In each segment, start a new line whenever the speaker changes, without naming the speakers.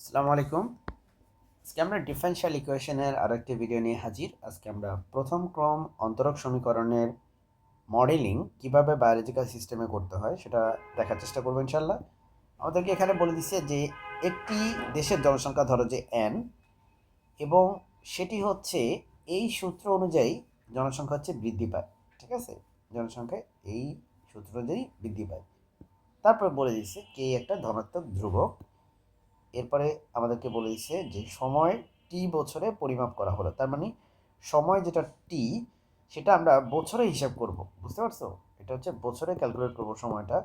আসসালামু আলাইকুম। আজকে আমরা ডিফারেনশিয়াল ইকুয়েশনের আরো একটি ভিডিও নিয়ে হাজির। আজকে আমরা প্রথম ক্রম অন্তরক সমীকরণের মডেলিং কিভাবে বায়োলজিক্যাল সিস্টেমে করতে হয় সেটা দেখার চেষ্টা করবো ইনশাল্লাহ। আমাদেরকে এখানে বলে দিচ্ছে যে একটি দেশের জনসংখ্যা ধরো যে এন, এবং সেটি হচ্ছে এই সূত্র অনুযায়ী জনসংখ্যা হচ্ছে বৃদ্ধি পায়। ঠিক আছে, জনসংখ্যা এই সূত্র অনুযায়ী বৃদ্ধি পায়। তারপর বলে দিচ্ছে কে একটা ধনাত্মক ধ্রুবক। এরপরে আমাদেরকে বলে দিচ্ছে যে সময় টি বছরে পরিমাপ করা হলো, তার মানে সময় যেটা টি সেটা আমরা বছরে হিসাব করব, বুঝতে পারছো? এটা হচ্ছে বছরে ক্যালকুলেট করব সময়টা,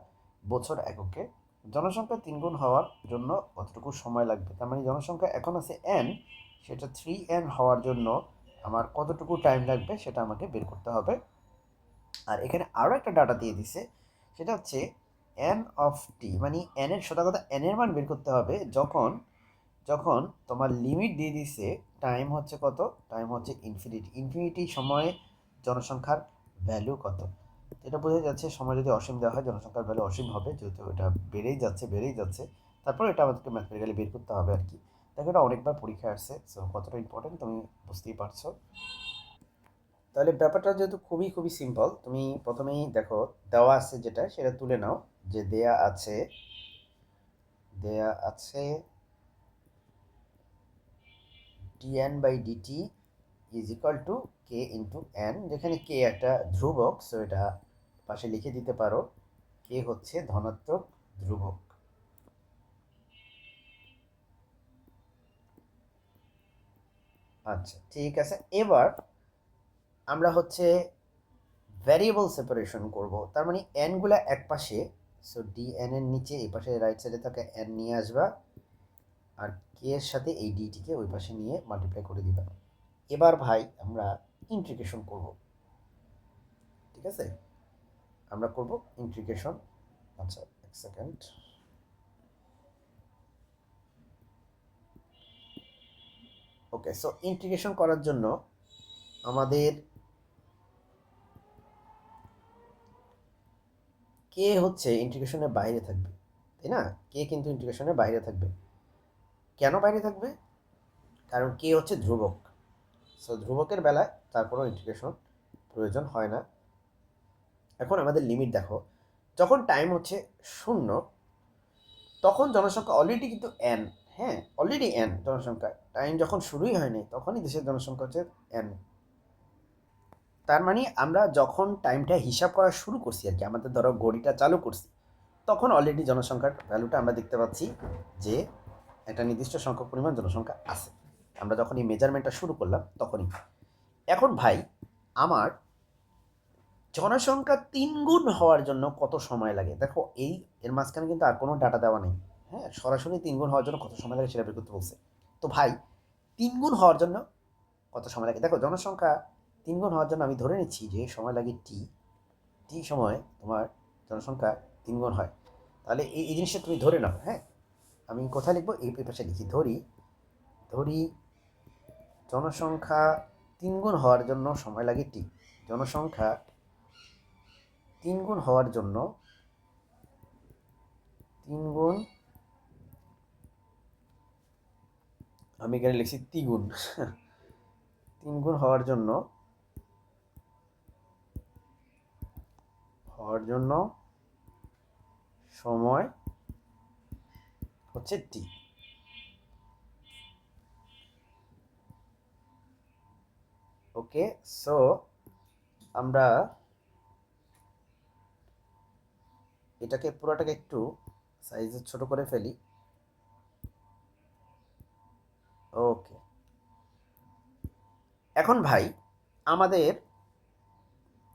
বছর এককে। জনসংখ্যা তিনগুণ হওয়ার জন্য কতটুকু সময় লাগবে, তার মানে জনসংখ্যা এখন আছে এন, সেটা 3n হওয়ার জন্য আমার কতটুকু টাইম লাগবে সেটা আমাকে বের করতে হবে। আর এখানে আরও একটা ডাটা দিয়ে দিছে, সেটা হচ্ছে এন অফ টি, মানে এন এর সোজা কথা এন এর মান বের করতে হবে যখন যখন তোমার লিমিট দিয়ে দিছে টাইম হচ্ছে কত, টাইম হচ্ছে ইনফিনিটি। ইনফিনিটি সময়ে জনসংখ্যার ভ্যালু কত, এটা বোঝা যাচ্ছে সময় যদি অসীম দেওয়া হয় জনসংখ্যার ভ্যালু অসীম হবে, যেহেতু এটা বেড়েই যাচ্ছে। তারপর এটা আমাদেরকে ম্যাথমেটিক্যালি বের করতে হবে আর কি। দেখো এটা অনেকবার পরীক্ষায় আসছে, সো কতটা ইম্পর্টেন্ট তুমি বুঝতেই পারছো। তাহলে ব্যাপারটা যেহেতু খুবই খুবই সিম্পল, তুমি প্রথমেই দেখো দেওয়া আছে যেটা সেটা তুলে নাও। যে দেয়া আছে dn by D T is equal to K into N, যেখানে কে একটা ধ্রুবক, সো এটা পাশে লিখে দিতে পারো, কে হচ্ছে ধনাত্মক ধ্রুবক। আচ্ছা ঠিক আছে, এবার আমরা হচ্ছে ভ্যারিয়েবল সেপারেশন করব, তার মানে এন গুলা এক পাশে, সো ডি এন এর নিচে এই পাশে রাইট সাইডে থাকা এন নিয়ে আসবা, আর কে এর সাথে এই ডিটিকে ওই পাশে নিয়ে মাল্টিপ্লাই করে দিবা। এবার ভাই আমরা ইন্টিগ্রেশন করব, ঠিক আছে? আমরা করব ইন্টিগ্রেশন। আচ্ছা এক সেকেন্ড। ওকে, সো ইন্টিগ্রেশন করার জন্য আমাদের কে হচ্ছে ইন্টিগ্রেশনের বাইরে থাকবে, তাই না? কে কিন্তু ইন্টিগ্রেশনের বাইরে থাকবে। কেন বাইরে থাকবে? কারণ কে হচ্ছে ধ্রুবক, সো ধ্রুবকের বেলায় তারপরও ইন্টিগ্রেশন প্রয়োজন হয় না। এখন আমাদের লিমিট দেখো, যখন টাইম হচ্ছে 0 তখন জনসংখ্যা অলরেডি কিন্তু এন, হ্যাঁ অলরেডি এন জনসংখ্যা, টাইম যখন শুরুই হয়নি তখনই দেশের জনসংখ্যা হচ্ছে এন। তার মানে আমরা যখন টাইমটা হিসাব করা শুরু করছি আর কি, আমাদের ধরো ঘড়িটা চালু করছি, তখন অলরেডি জনসংখ্যার ভ্যালুটা আমরা দেখতে পাচ্ছি যে একটা নির্দিষ্ট সংখ্যক পরিমাণ জনসংখ্যা আছে। আমরা যখন এই মেজারমেন্টটা শুরু করলাম তখনই। এখন ভাই আমার জনসংখ্যা 3 গুণ হওয়ার জন্য কত সময় লাগে, দেখো এই এর মাঝখানে কিন্তু আর কোনো ডাটা দেওয়া নেই। হ্যাঁ, সরাসরি 3 গুণ হওয়ার জন্য কত সময় লাগে সেটা বের করতে বলছে। তো ভাই 3 গুণ হওয়ার জন্য কত সময় লাগে, দেখো জনসংখ্যা 3 গুণ হওয়ার জন্য আমি ধরে নিচ্ছি যে সময় লাগে টি, টি সময় তোমার জনসংখ্যা 3 গুণ হয়। তাহলে এই জিনিসটা তুমি ধরে নাও। হ্যাঁ, আমি কোথায় লিখবো, এই পাশে লিখি, ধরি ধরি জনসংখ্যা 3 গুণ হওয়ার জন্য সময় লাগে টি। জনসংখ্যা 3 গুণ হওয়ার জন্য 3 গুণ, আমি এখানে লিখছি দ্বিগুণ 3 গুণ হওয়ার জন্য সময় হচ্ছে টি। ওকে, সো আমরা এটাকে পুরোটাকে একটু সাইজে ছোট করে ফেলি। ওকে, এখন ভাই আমাদের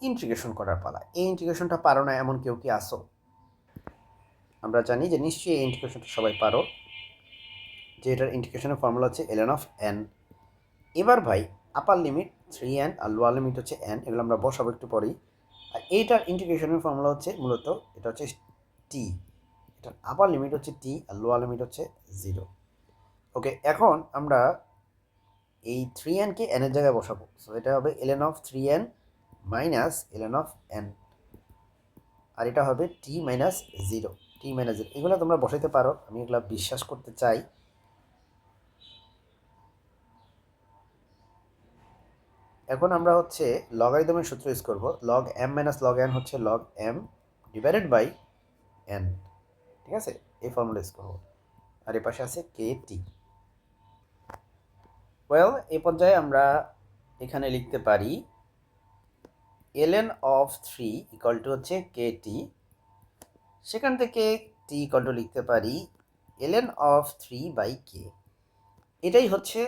ইন্টিগ্রেশন করার পালা। এই ইন্টিগ্রেশনটা পারো না এমন কেউ কি আসো? আমরা জানি যে নিশ্চয়ই এই ইন্টিগ্রেশনটা সবাই পারো, যে এটার ইন্টিগ্রেশনের ফর্মুলা হচ্ছে ln অফ এন। এবার ভাই আপার লিমিট 3n আর লোয়ার লিমিট হচ্ছে n, এগুলো আমরা বসাবো একটু পরেই। আর এইটার ইন্টিগ্রেশনের ফর্মুলা হচ্ছে মূলত এটা হচ্ছে টি, এটার আপার লিমিট হচ্ছে টি আর লোয়ার লিমিট হচ্ছে 0। ওকে, এখন আমরা এই 3nকে n এর জায়গায় বসাবো, সো এটা হবে ln of 3n minus ln of n, আর এটা হবে t মাইনাস 0, এগুলো তোমরা বসাইতে পারো, আমি এগুলো বিশ্বাস করতে চাই। এখন আমরা হচ্ছে লগারিদমের সূত্র ইউজ করব। Log m minus log n হচ্ছে log m divided by n, ঠিক আছে? এই ফর্মুলা ইউজ করবো। আর এ পাশে আছে কে টি। ওয়েল, এই পর্যায়ে আমরা এখানে লিখতে পারি ln অফ 3 ইকুয়াল টু হচ্ছে কে টি। সেখান থেকে টি ইকুয়াল টু লিখতে পারি ln অফ 3 বাই কে। এটাই হচ্ছে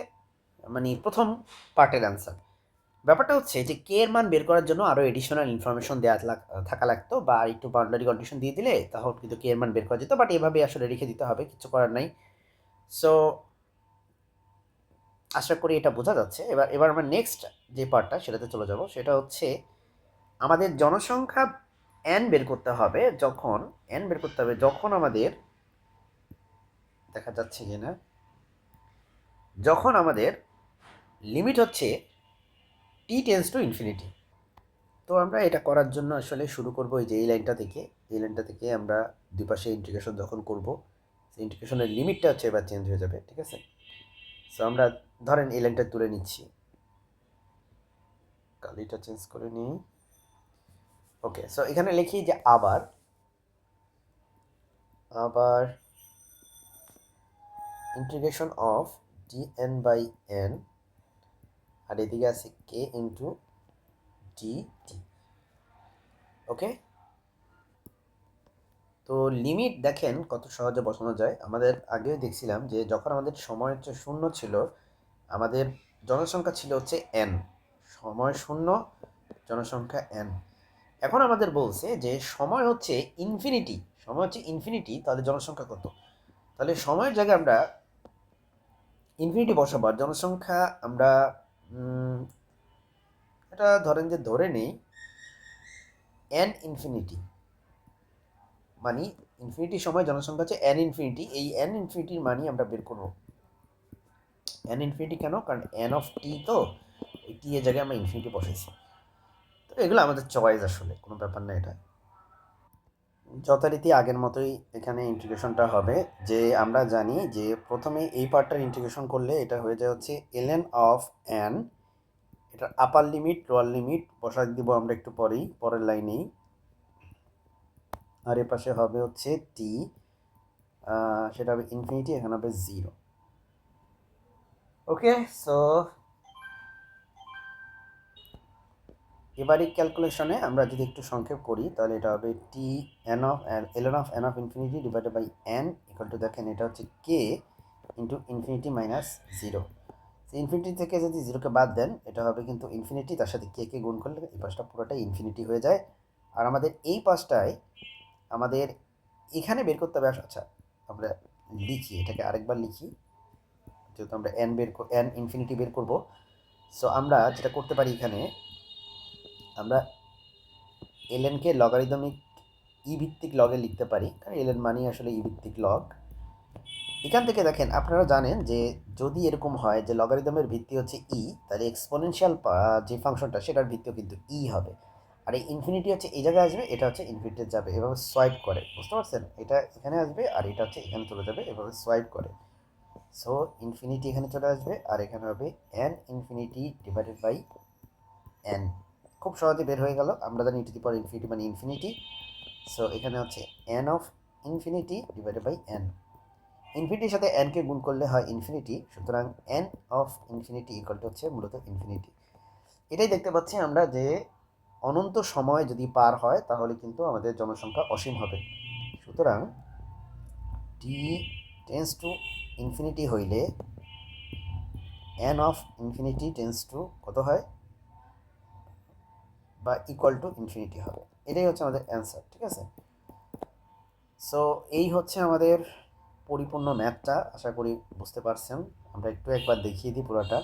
মানে প্রথম পার্টের অ্যান্সার। ব্যাপারটা হচ্ছে যে কে এর মান বের করার জন্য আরও এডিশনাল ইনফরমেশন দেওয়া থাকা লাগতো, বা একটু বাউন্ডারি কন্ডিশন দিয়ে দিলে তাহলে কিন্তু কে এর মান বের করা যেত, বাট এভাবে আসলে রেখে দিতে হবে, কিছু করার নাই। সো আশা করি এটা বোঝা যাচ্ছে। এবার আমরা নেক্সট যে পার্টটা সেটাতে চলে যাব। সেটা হচ্ছে আমাদের জনসংখ্যা এন বের করতে হবে যখন আমাদের দেখা যাচ্ছে যে না, যখন আমাদের লিমিট হচ্ছে টি টেন্স টু ইনফিনিটি। তো আমরা এটা করার জন্য আসলে শুরু করব এই যে এই লাইনটা থেকে আমরা দুই পাশে ইন্টিগ্রেশন যখন করব, সেই ইন্টিগ্রেশনের লিমিটটা হচ্ছে এবার চেঞ্জ হয়ে যাবে, ঠিক আছে? সো আমরা ধরেন এই লাইনটা তুলে নিচ্ছি, কালিটা চেঞ্জ করে নিই। ওকে, সো এখানে লিখি যে আবার integration of d n by n, আর এদিকে আছে কে ইন্টু ডি টি। ওকে, তো লিমিট দেখেন কত সহজে বসানো যায়। আমাদের আগেও দেখছিলাম যে যখন আমাদের সময় হচ্ছে শূন্য ছিল, আমাদের জনসংখ্যা ছিল হচ্ছে এন, সময় শূন্য, জনসংখ্যা এন। এখন আমাদের বলছে যে সময় হচ্ছে ইনফিনিটি, তাহলে জনসংখ্যা কত? তাহলে সময়ের জায়গায় আমরা ইনফিনিটি বসাবো, আর জনসংখ্যা আমরা এটা ধরে নেই এন ইনফিনিটি, মানে ইনফিনিটি সময় জনসংখ্যা হচ্ছে এন ইনফিনিটি। এই এন ইনফিনিটির মানই আমরা বের করবো। এন ইনফিনিটি কেন? কারণ এন অফ টি, তো এই টি এর জায়গায় আমরা ইনফিনিটি বসাইছি। তো এগুলো আমাদের চয়েস, আসলে কোনো ব্যাপার না। এটা যথারীতি আগের মতোই এখানে ইন্টিগ্রেশনটা হবে। যে আমরা জানি যে প্রথমে এই পার্টটার ইন্টিগ্রেশন করলে এটা হয়ে যায় হচ্ছে ln অফ এন, এটার আপার লিমিট লোয়ার লিমিট বসাই দিব আমরা একটু পরের লাইনেই। আর এ পাশে হবে হচ্ছে টি, সেটা হবে ইনফিনিটি, এখানে হবে 0। ওকে, সো এবারে ক্যালকুলেশনে আমরা যদি একটু সংক্ষেপ করি তাহলে এটা হবে T ln of N of infinity divided by N equal to, দেখেন এটা হচ্ছে K into infinity minus 0। Infinity থেকে যদি 0কে বাদ দেন এটা হবে কিন্তু ইনফিনিটি, তার সাথে কে গুণ করলে এই পাশটা পুরোটাই ইনফিনিটি হয়ে যায়। আর আমাদের এই পাশটায় আমাদের এখানে বের করতে হবে। আচ্ছা, আমরা লিখি এটাকে, আরেকবার লিখি, যেহেতু আমরা এন ইনফিনিটি বের করব। সো আমরা যেটা করতে পারি, এখানে আমরা এলএনকে লগারিদমিক ই ভিত্তিক লগে লিখতে পারি, কারণ এলএন মানেই আসলে ই ভিত্তিক লগ। এখান থেকে দেখেন, আপনারা জানেন যে যদি এরকম হয় যে লগারিদমের ভিত্তি হচ্ছে ই, তাহলে এক্সপোনেনশিয়াল যে ফাংশনটা সেটার ভিত্তিও কিন্তু ই হবে। আর এই ইনফিনিটি হচ্ছে এই জায়গায় আসবে, এটা হচ্ছে ইনফিনিটিতে যাবে, এভাবে সোয়াইপ করে, বুঝতে পারছেন? এটা এখানে আসবে আর এটা হচ্ছে এখানে চলে যাবে, এভাবে সোয়াইপ করে। সো ইনফিনিটি এখানে চলে আসবে আর এখানে হবে n infinity divided by n. খুব সহজে বের হয়ে গেল। আমরা জানি টু দি পাওয়ার ইনফিনিটি মানে ইনফিনিটি। সো এখানে হচ্ছে n of infinity divided by n. ইনফিনিটির সাথে এনকে গুণ করলে হয় ইনফিনিটি, সুতরাং n of infinity equal to হচ্ছে মূলত ইনফিনিটি। এটাই দেখতে পাচ্ছি আমরা যে অনন্ত সময় যদি পার হয় তাহলে কিন্তু আমাদের জনসংখ্যা অসীম হবে। সুতরাং টি টেন্স টু ইনফিনিটি হইলে N of infinity tends to কত হয়, বা ইকুয়াল টু ইনফিনিটি হবে। এটাই হচ্ছে আমাদের অ্যান্সার, ঠিক আছে? সো এই হচ্ছে আমাদের পরিপূর্ণ ম্যাথটা, আশা করি বুঝতে পারছেন। আমরা একবার দেখিয়ে দিই পুরোটা।